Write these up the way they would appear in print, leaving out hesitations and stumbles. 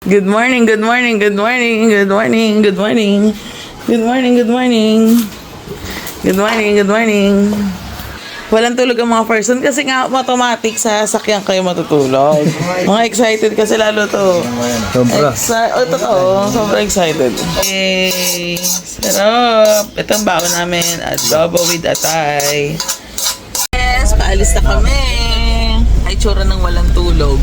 Good morning, good morning, good morning, good morning, good morning. Good morning, good morning. Good morning, good morning. Walang tulog ang mga person kasi nga automatic sa sakyan kayo matutulog. Mga excited kasi lalo to. Sobra. Totoo, sobrang excited. Yay! Sarap! Ito ang baon namin, adobo with atay. Yes, paalis na kami. Ay, tsura ng walang tulog.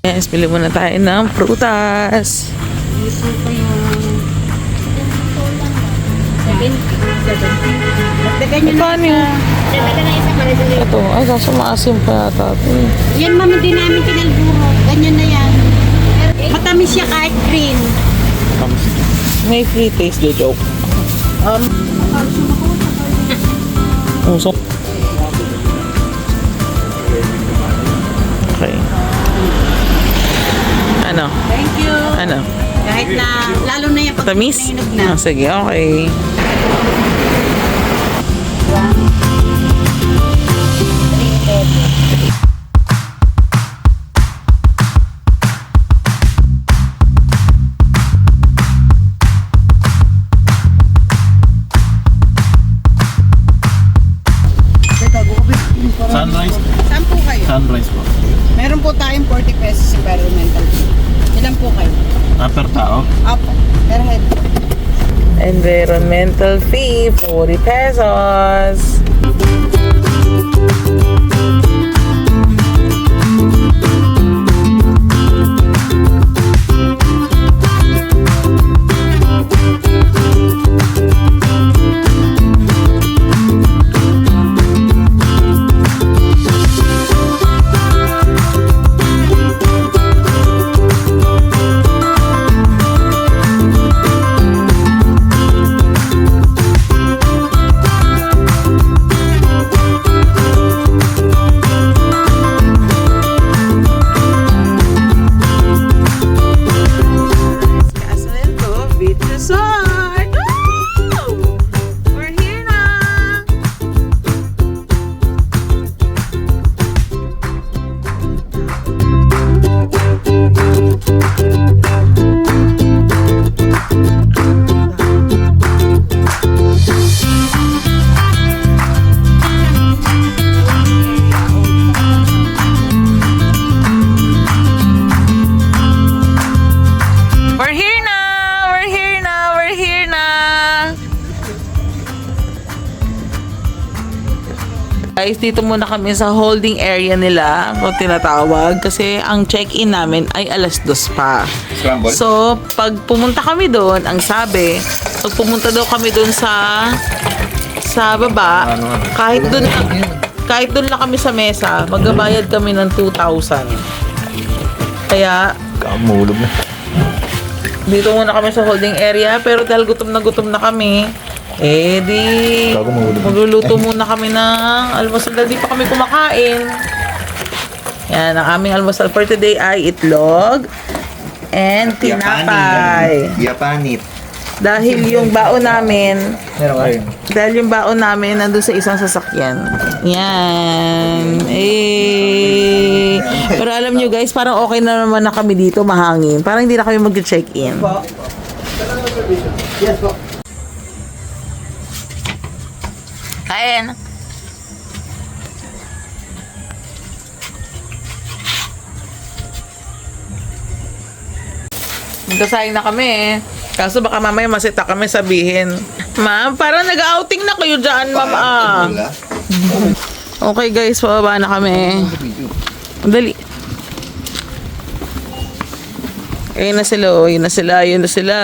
Yes, pili muna tayo ng prutas. Dagdagan nyo na Paano yun? Dagdagan na isa para dali. Ito, ay kaso maasim pa yata ito. Yan mami din namin kinalburo. Ganyan na yan. Matamis siya kahit green. May free taste the joke. Usok. Okay. Ano? Thank you. Ano? Kahit na, lalo na yan pag Tamis? nahinog na. Ah, sige, okay. Sunrise. Saan po kayo? Sunrise po. Meron po tayong 40 pesos environmental fee. Ilan po kayo? Per tao. Apo. Per head. Environmental fee, 40 pesos. Guys, dito muna kami sa holding area nila kung tinatawag kasi ang check-in namin ay alas 2 pa. Scramble? So, pag pumunta kami doon, ang sabi, pag pumunta daw kami doon sa baba, kahit doon lang kami sa mesa, magbabayad kami ng 2,000. Kaya, Kamulog na. dito muna kami sa holding area, pero dahil gutom na kami, eh di magluluto muna kami ng almusal dahil di pa kami kumakain. Yan, ang aming almusal for today ay itlog and tinapay. Yapanit. Dahil yung baon namin, Ayun. dahil yung baon namin nandun sa isang sasakyan. Yan. Eh. Pero alam nyo guys, parang okay na naman na kami dito, mahangin. Parang hindi na kami mag-check-in. Kain. Magkasayang na kami eh. Kaso baka mamaya masita kami sabihin, Ma'am, parang nag-outing na kayo dyan, Ma'am. Okay guys, pababa na kami. Dali. Ayun na sila, oh. Ayun na sila, ayun na sila.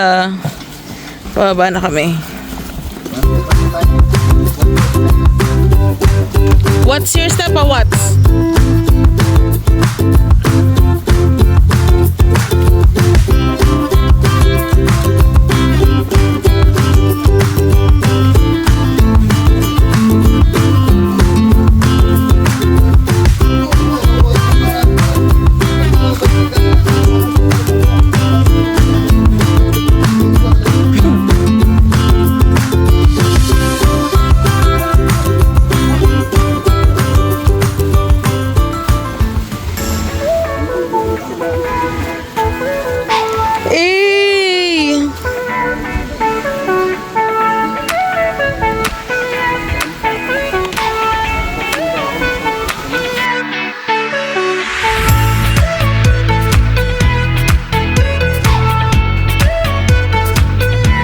Pababa na kami. What's your step or what's? Eh!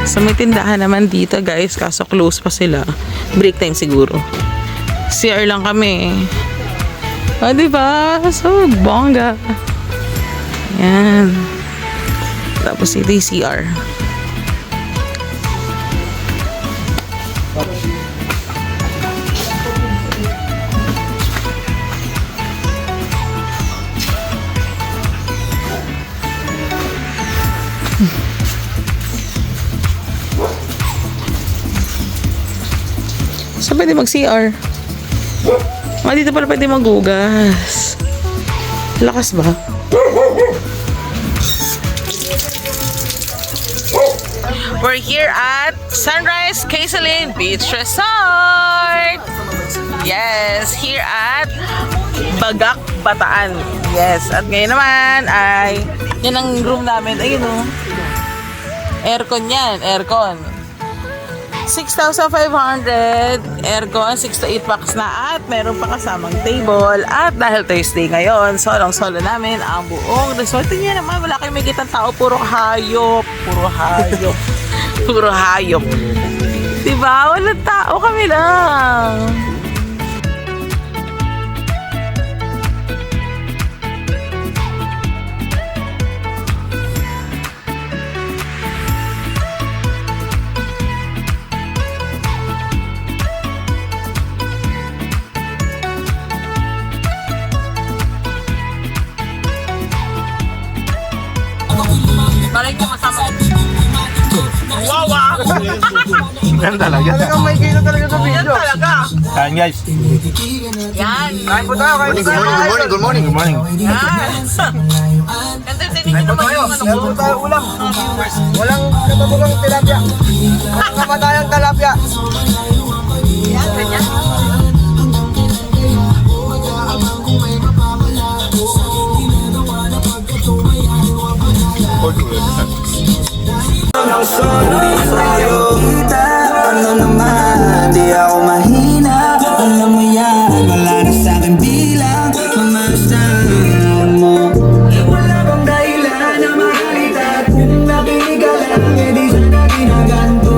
So may tindahan naman dito guys, kaso close pa sila. Break time siguro. CR lang kami. O diba? So bongga. Yan. Tapos ito yung CR. So pwede mag-CR. Dito pala pwede maghugas. Lakas ba? We're here at Sunrise Quezalin Beach Resort. Yes, here at Bagak, Bataan. Yes, at ngayon naman ay yan ang room namin. Ayun oh. Aircon yan, aircon. 6,500 aircon, 6 to 8 packs na at meron pa kasamang table. At dahil Thursday ngayon, solong-solo namin ang buong resort. Tingnan naman, wala kayong makikitang tao, puro hayop. Puro hayop. Puro hayop. Diba? Walang tao, kami lang. Balik mo kasama. Wow, wow! Yan talaga. Talagang may kilo talaga sa Yan video. talaga. Kain guys. Yan. Kain po tayo, kain po tayo. Good morning. Yan. Entertaining nyo naman yung ano Meron ko. po tayo ulam. Walang katatulang tilapia. Walang kamatayang tilapia. Yan, ganyan. Ano naman, di ako mahina. Alam mo yan, wala na sa'kin bilang mamasahan mo. Wala bang dahilan na magalita. Kung nakinig ka lang, di sana ginaganto.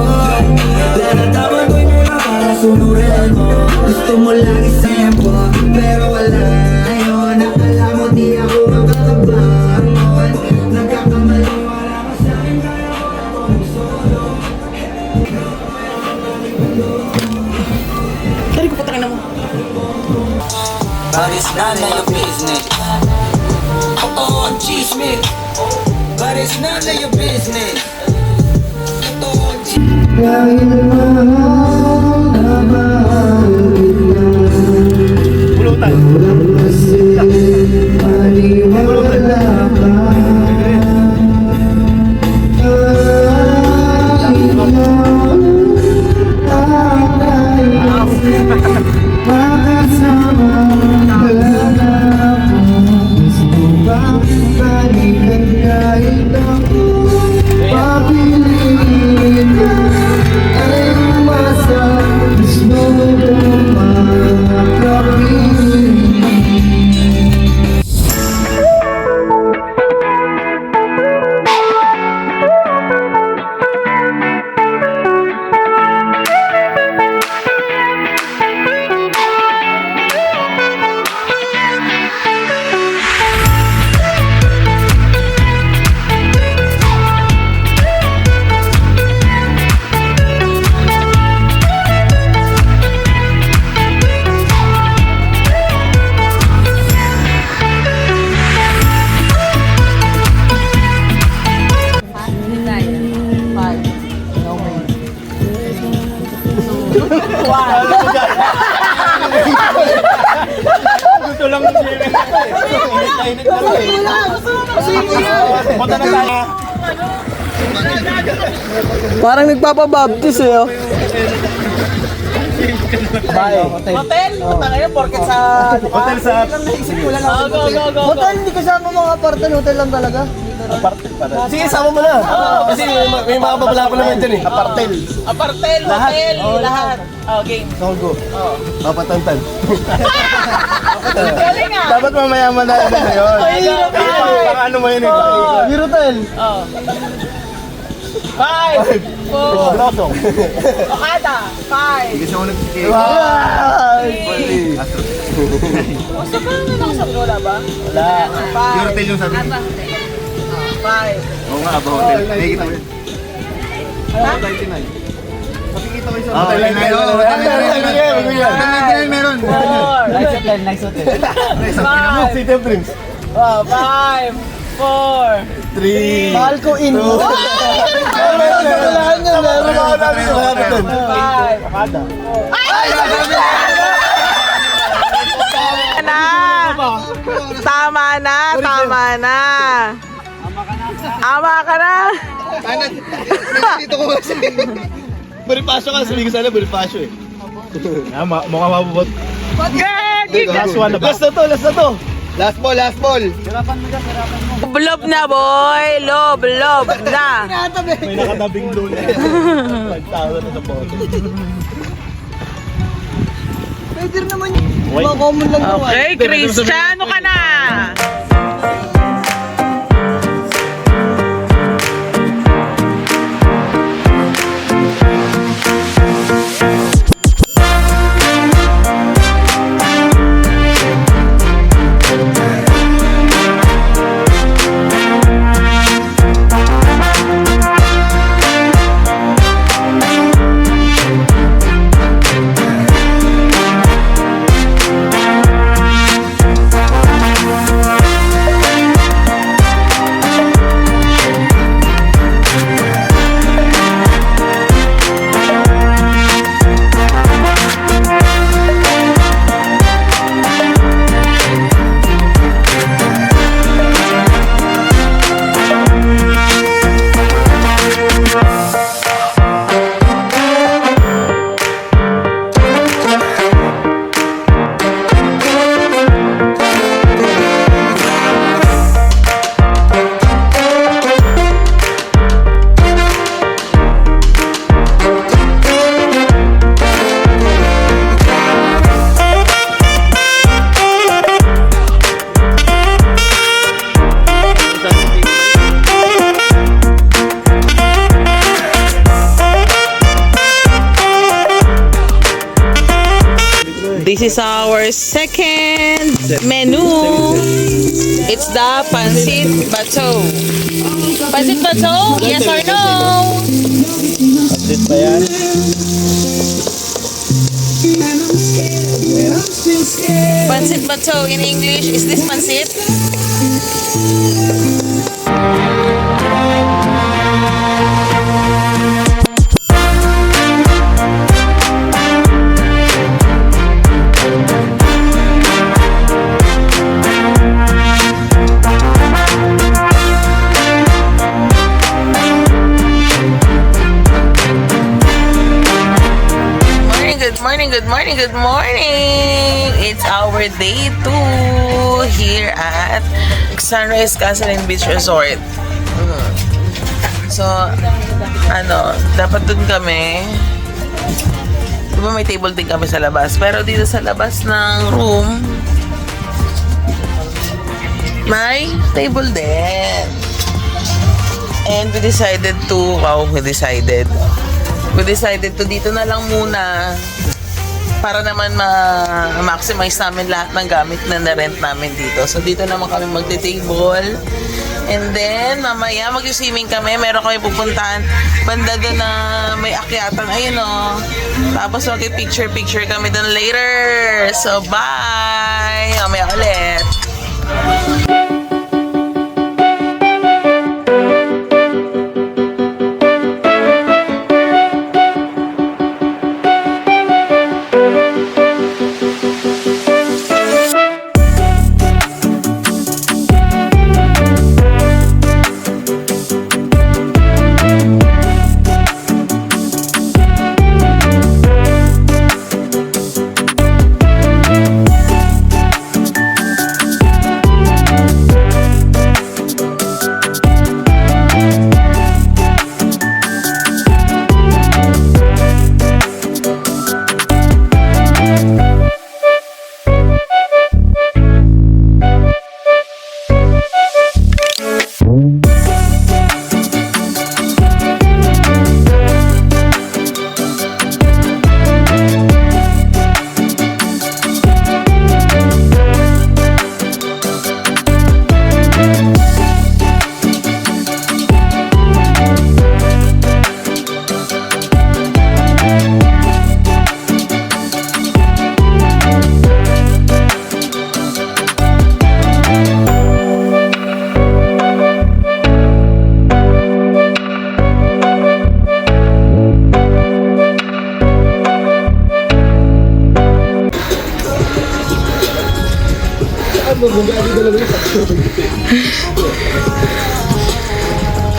Lalatawan ko'y mula para sunurin mo. Gusto mo lang isempo, pero wala. Ngayon, akala mo di ako makakabangon. Nagkakamali, wala ka sa'kin, kaya ko na kung solo. Tari ko putangin na mo. But it's none of your business. Oh, chisme. But it's none of your business. Oh, Pulutan. makasama talaga ako. Gusto bang balikan kahit ako papiliin ka ay umasa. Gusto kong makakapili. Gusto lang siya. Init na lang. Punta na tayo. Parang nagpapabaptis eh. Oh. Hotel? Punta ngayon, porket sa... Hotel sa... Hotel, hindi kasama mga apartan. Hotel lang talaga. Sige, sama mo na. Kasi may mga babala ko naman dyan eh. Apartel. Apartel, hotel, lahat. Oh, game. Solgo. Papatantan. Galing ah. Dapat mamayaman na yun. Pang ano mo yun eh. Virotel. Oh. 5, 4, Losong. Okada, 5. Kasi ako nagsikip. Gusto ka na lang sa wala ba? Wala. Yung hotel yung sabi. 5. Oo nga, Aba Hotel. Nakikita mo yun. Ha? 99. Makikita ko yung sa Hotel 99 meron. 4. Nice hotel. City of Dreams. 5, 4. 3. Mahal ko in. Wala niya. Meron. 5. Tama na. Ama ka na. Dito ko kasi. Bonifacio ka. Sabi ko sana Bonifacio eh. Mukha mabubot. Last one na ba? Last na to. Last ball. Lob na boy. Lob na. May nakatabing doon. 5,000 na sa photo. Pwede naman yun. Mga common lang naman. Okay, Cristiano ka na. This is our second menu. It's the pancit bato. Pancit bato? Yes or no? Update pa yan. Pancit bato in English. Is this pancit? good morning, good morning, good morning! It's our day 2 here at Sunrise Castle and Beach Resort. So, dapat dun kami. Diba may table din kami sa labas? Pero dito sa labas ng room, may table din. And we decided to dito na lang muna para naman ma-maximize namin lahat ng gamit na na-rent namin dito. So dito naman kami magte-table. And then mamaya mag-swimming kami. Meron kami pupuntahan banda doon na may akyatan. Ayun o. Tapos mag-picture kami doon later. So bye! Mamaya ulit.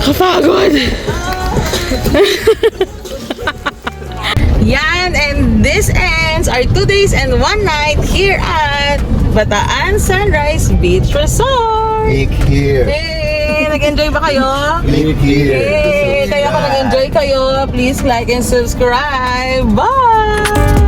Kapagod! Yan, and this ends our 2 days and 1 night here at Bataan Sunrise Beach Resort. Big here. Hey, nag-enjoy ba kayo? Big here. Hey, kaya kung nag-enjoy kayo, please like and subscribe. Bye!